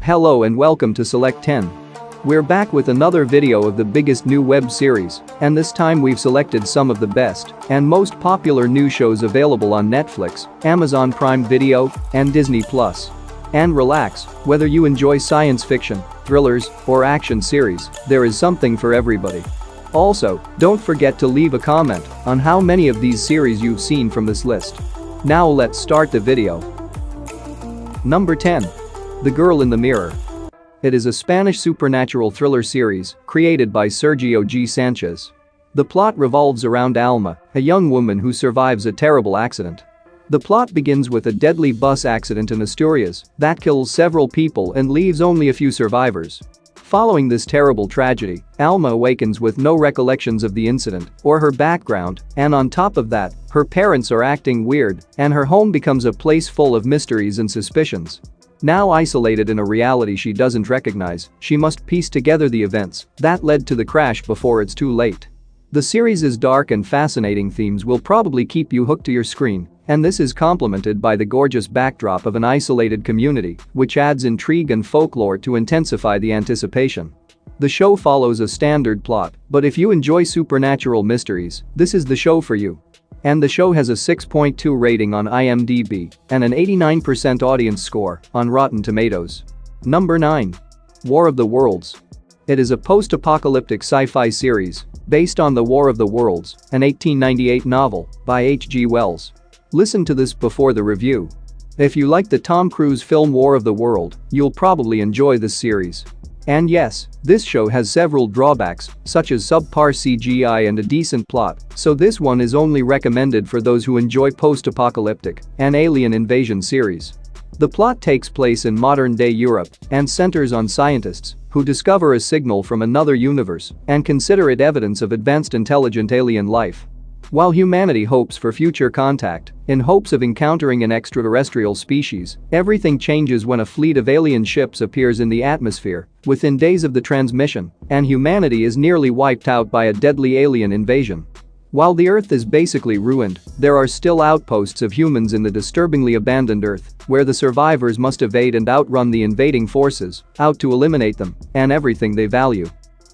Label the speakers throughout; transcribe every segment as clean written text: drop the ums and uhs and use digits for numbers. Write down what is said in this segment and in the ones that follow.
Speaker 1: Hello and welcome to Select 10. We're back with another video of the biggest new web series, and this time we've selected some of the best and most popular new shows available on Netflix, Amazon Prime Video, and Disney+. And relax, whether you enjoy science fiction, thrillers, or action series, there is something for everybody. Also, don't forget to leave a comment on how many of these series you've seen from this list. Now let's start the video. Number 10. The Girl in the Mirror. It is a Spanish supernatural thriller series created by Sergio G. Sanchez. The plot revolves around Alma, a young woman who survives a terrible accident. The plot begins with a deadly bus accident in Asturias that kills several people and leaves only a few survivors. Following this terrible tragedy, Alma awakens with no recollections of the incident or her background, and on top of that, her parents are acting weird, and her home becomes a place full of mysteries and suspicions. Now isolated in a reality she doesn't recognize, she must piece together the events that led to the crash before it's too late. The series' dark and fascinating themes will probably keep you hooked to your screen, and this is complemented by the gorgeous backdrop of an isolated community, which adds intrigue and folklore to intensify the anticipation. The show follows a standard plot, but if you enjoy supernatural mysteries, this is the show for you. And the show has a 6.2 rating on IMDb and an 89% audience score on Rotten Tomatoes. Number 9. War of the Worlds. It is a post-apocalyptic sci-fi series based on The War of the Worlds, an 1898 novel by H.G. Wells. Listen to this before the review. If you like the Tom Cruise film War of the World, you'll probably enjoy this series. And yes, this show has several drawbacks, such as subpar CGI and a decent plot, so this one is only recommended for those who enjoy post-apocalyptic and alien invasion series. The plot takes place in modern-day Europe and centers on scientists who discover a signal from another universe and consider it evidence of advanced intelligent alien life. While humanity hopes for future contact, in hopes of encountering an extraterrestrial species, everything changes when a fleet of alien ships appears in the atmosphere within days of the transmission, and humanity is nearly wiped out by a deadly alien invasion. While the Earth is basically ruined, there are still outposts of humans in the disturbingly abandoned Earth, where the survivors must evade and outrun the invading forces, out to eliminate them and everything they value.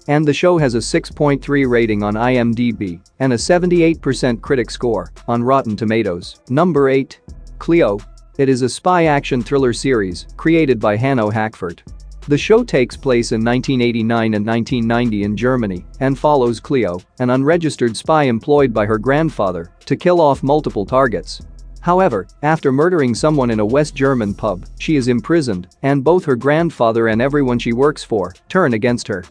Speaker 1: And the show has a 6.3 rating on IMDb and a 78% critic score on Rotten Tomatoes. Number 8. Cleo. It is a spy action thriller series created by Hanno Hackford. The show takes place in 1989 and 1990 in Germany and follows Cleo, an unregistered spy employed by her grandfather to kill off multiple targets. However, after murdering someone in a West German pub, she is imprisoned, and both her grandfather and everyone she works for turn against her.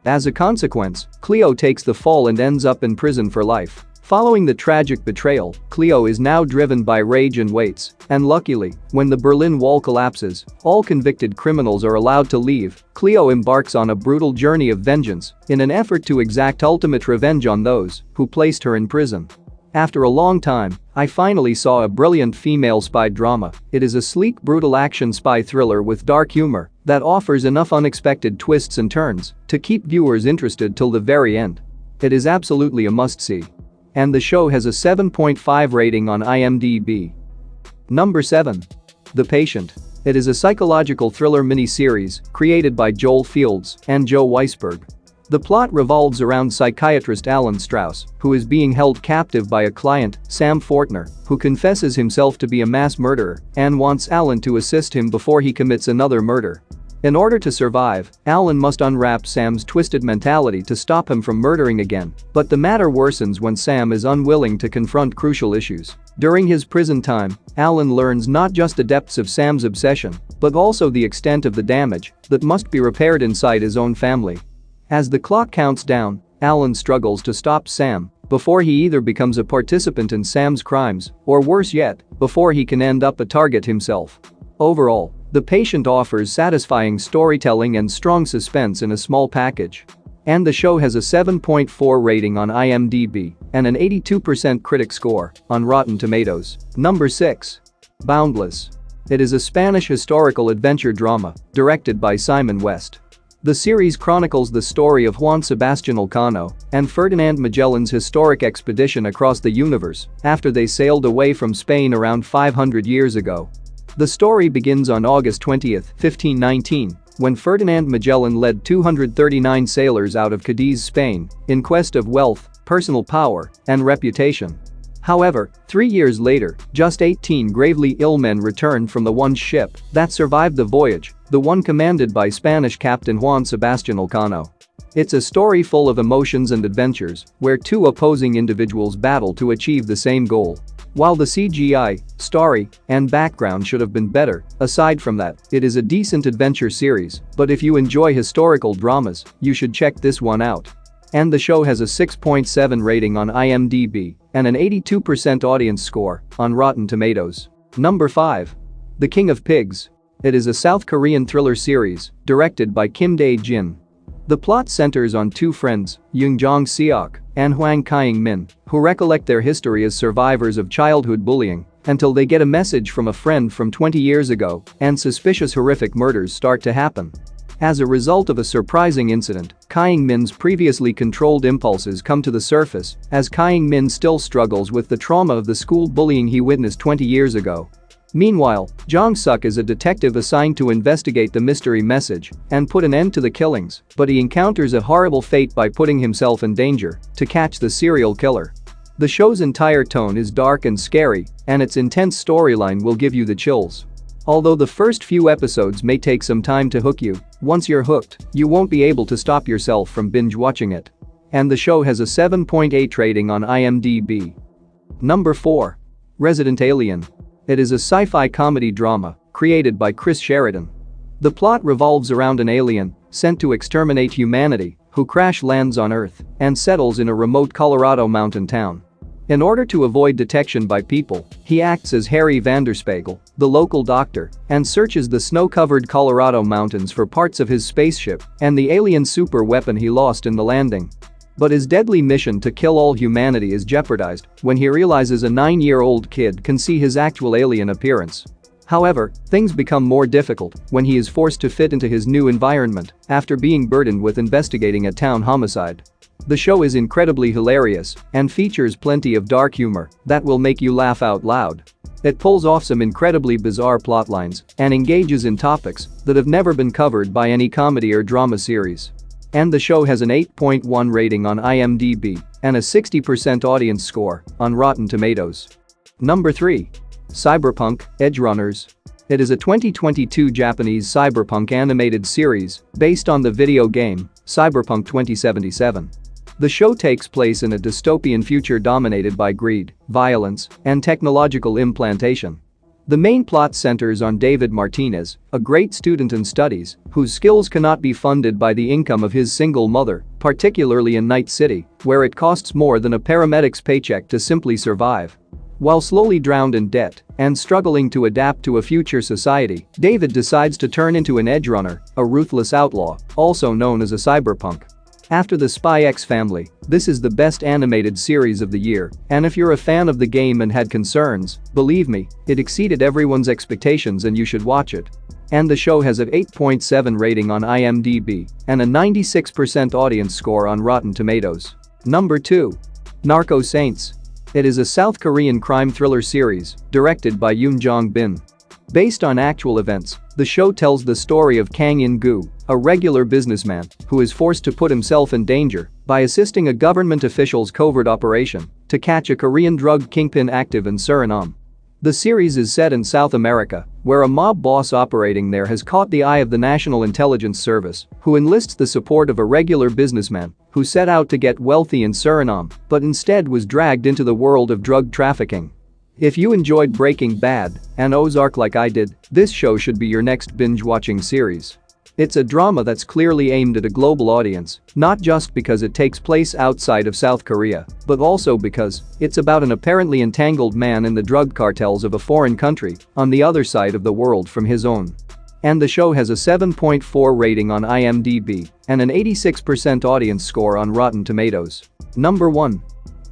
Speaker 1: As a consequence, Cleo takes the fall and ends up in prison for life. Following the tragic betrayal, Cleo is now driven by rage and waits, and luckily, when the Berlin Wall collapses, all convicted criminals are allowed to leave. Cleo embarks on a brutal journey of vengeance in an effort to exact ultimate revenge on those who placed her in prison. After a long time, I finally saw a brilliant female spy drama. It is a sleek, brutal action spy thriller with dark humor that offers enough unexpected twists and turns to keep viewers interested till the very end. It is absolutely a must-see. And the show has a 7.5 rating on IMDb. Number 7. The Patient. It is a psychological thriller mini-series created by Joel Fields and Joe Weisberg. The plot revolves around psychiatrist Alan Strauss, who is being held captive by a client, Sam Fortner, who confesses himself to be a mass murderer and wants Alan to assist him before he commits another murder. In order to survive, Alan must unwrap Sam's twisted mentality to stop him from murdering again, but the matter worsens when Sam is unwilling to confront crucial issues. During his prison time, Alan learns not just the depths of Sam's obsession, but also the extent of the damage that must be repaired inside his own family. As the clock counts down, Alan struggles to stop Sam before he either becomes a participant in Sam's crimes or, worse yet, before he can end up a target himself. Overall, The Patient offers satisfying storytelling and strong suspense in a small package. And the show has a 7.4 rating on IMDb and an 82% critic score on Rotten Tomatoes. Number 6. Boundless. It is a Spanish historical adventure drama directed by Simon West. The series chronicles the story of Juan Sebastián Elcano and Ferdinand Magellan's historic expedition across the universe after they sailed away from Spain around 500 years ago. The story begins on August 20, 1519, when Ferdinand Magellan led 239 sailors out of Cadiz, Spain, in quest of wealth, personal power, and reputation. However, 3 years later, just 18 gravely ill men returned from the one ship that survived the voyage, the one commanded by Spanish Captain Juan Sebastian Elcano. It's a story full of emotions and adventures, where two opposing individuals battle to achieve the same goal. While the CGI, story, and background should have been better, aside from that, it is a decent adventure series, but if you enjoy historical dramas, you should check this one out. And the show has a 6.7 rating on IMDb and an 82% audience score on Rotten Tomatoes. Number 5. The King of Pigs. It is a South Korean thriller series directed by Kim Dae-jin. The plot centers on two friends, Yoon Jong-seok and Hwang Kyung-min, who recollect their history as survivors of childhood bullying until they get a message from a friend from 20 years ago and suspicious horrific murders start to happen. As a result of a surprising incident, Kyung-min's previously controlled impulses come to the surface as Kyung-min still struggles with the trauma of the school bullying he witnessed 20 years ago. Meanwhile, Jong-suk is a detective assigned to investigate the mystery message and put an end to the killings, but he encounters a horrible fate by putting himself in danger to catch the serial killer. The show's entire tone is dark and scary, and its intense storyline will give you the chills. Although the first few episodes may take some time to hook you, once you're hooked, you won't be able to stop yourself from binge watching it. And the show has a 7.8 rating on IMDb. Number 4. Resident Alien. It is a sci-fi comedy drama created by Chris Sheridan. The plot revolves around an alien sent to exterminate humanity who crash lands on Earth and settles in a remote Colorado mountain town. In order to avoid detection by people, he acts as Harry Vanderspiegel, the local doctor, and searches the snow-covered Colorado mountains for parts of his spaceship and the alien super weapon he lost in the landing. But his deadly mission to kill all humanity is jeopardized when he realizes a 9-year-old kid can see his actual alien appearance. However, things become more difficult when he is forced to fit into his new environment after being burdened with investigating a town homicide. The show is incredibly hilarious and features plenty of dark humor that will make you laugh out loud. It pulls off some incredibly bizarre plotlines and engages in topics that have never been covered by any comedy or drama series. And the show has an 8.1 rating on IMDb and a 60% audience score on Rotten Tomatoes. Number 3. Cyberpunk Edgerunners. It is a 2022 Japanese cyberpunk animated series based on the video game Cyberpunk 2077. The show takes place in a dystopian future dominated by greed, violence, and technological implantation. The main plot centers on David Martinez, a great student in studies, whose skills cannot be funded by the income of his single mother, particularly in Night City, where it costs more than a paramedic's paycheck to simply survive. While slowly drowned in debt and struggling to adapt to a future society, David decides to turn into an edgerunner, a ruthless outlaw, also known as a cyberpunk. After the Spy X Family, this is the best animated series of the year, and if you're a fan of the game and had concerns, believe me, it exceeded everyone's expectations and you should watch it. And the show has an 8.7 rating on IMDb and a 96% audience score on Rotten Tomatoes. Number 2. Narco Saints. It is a South Korean crime thriller series directed by Yoon Jong-bin. Based on actual events, the show tells the story of Kang In-gu, a regular businessman who is forced to put himself in danger by assisting a government official's covert operation to catch a Korean drug kingpin active in Suriname. The series is set in South America, where a mob boss operating there has caught the eye of the National Intelligence Service, who enlists the support of a regular businessman who set out to get wealthy in Suriname but instead was dragged into the world of drug trafficking. If you enjoyed Breaking Bad and Ozark like I did, this show should be your next binge-watching series. It's a drama that's clearly aimed at a global audience, not just because it takes place outside of South Korea, but also because it's about an apparently entangled man in the drug cartels of a foreign country on the other side of the world from his own. And the show has a 7.4 rating on IMDb and an 86% audience score on Rotten Tomatoes. Number 1.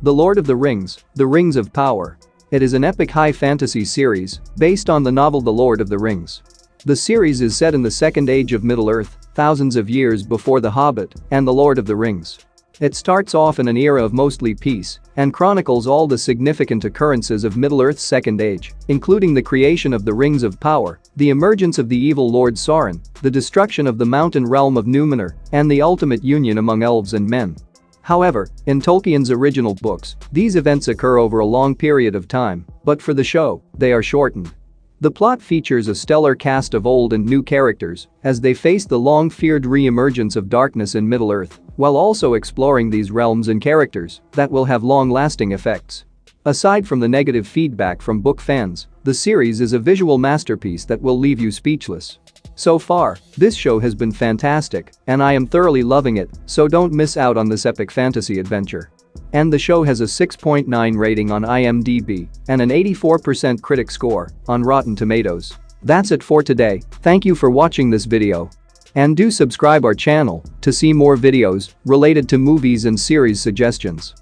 Speaker 1: The Lord of the Rings, The Rings of Power. It is an epic high fantasy series based on the novel The Lord of the Rings. The series is set in the Second Age of Middle-earth, thousands of years before The Hobbit and The Lord of the Rings. It starts off in an era of mostly peace and chronicles all the significant occurrences of Middle-earth's Second Age, including the creation of the Rings of Power, the emergence of the evil Lord Sauron, the destruction of the mountain realm of Númenor, and the ultimate union among elves and men. However, in Tolkien's original books, these events occur over a long period of time, but for the show, they are shortened. The plot features a stellar cast of old and new characters as they face the long-feared re-emergence of darkness in Middle-earth, while also exploring these realms and characters that will have long-lasting effects. Aside from the negative feedback from book fans, the series is a visual masterpiece that will leave you speechless. So far, this show has been fantastic, and I am thoroughly loving it, so don't miss out on this epic fantasy adventure. And the show has a 6.9 rating on IMDb and an 84% critic score on Rotten Tomatoes. That's it for today. Thank you for watching this video. And do subscribe our channel to see more videos related to movies and series suggestions.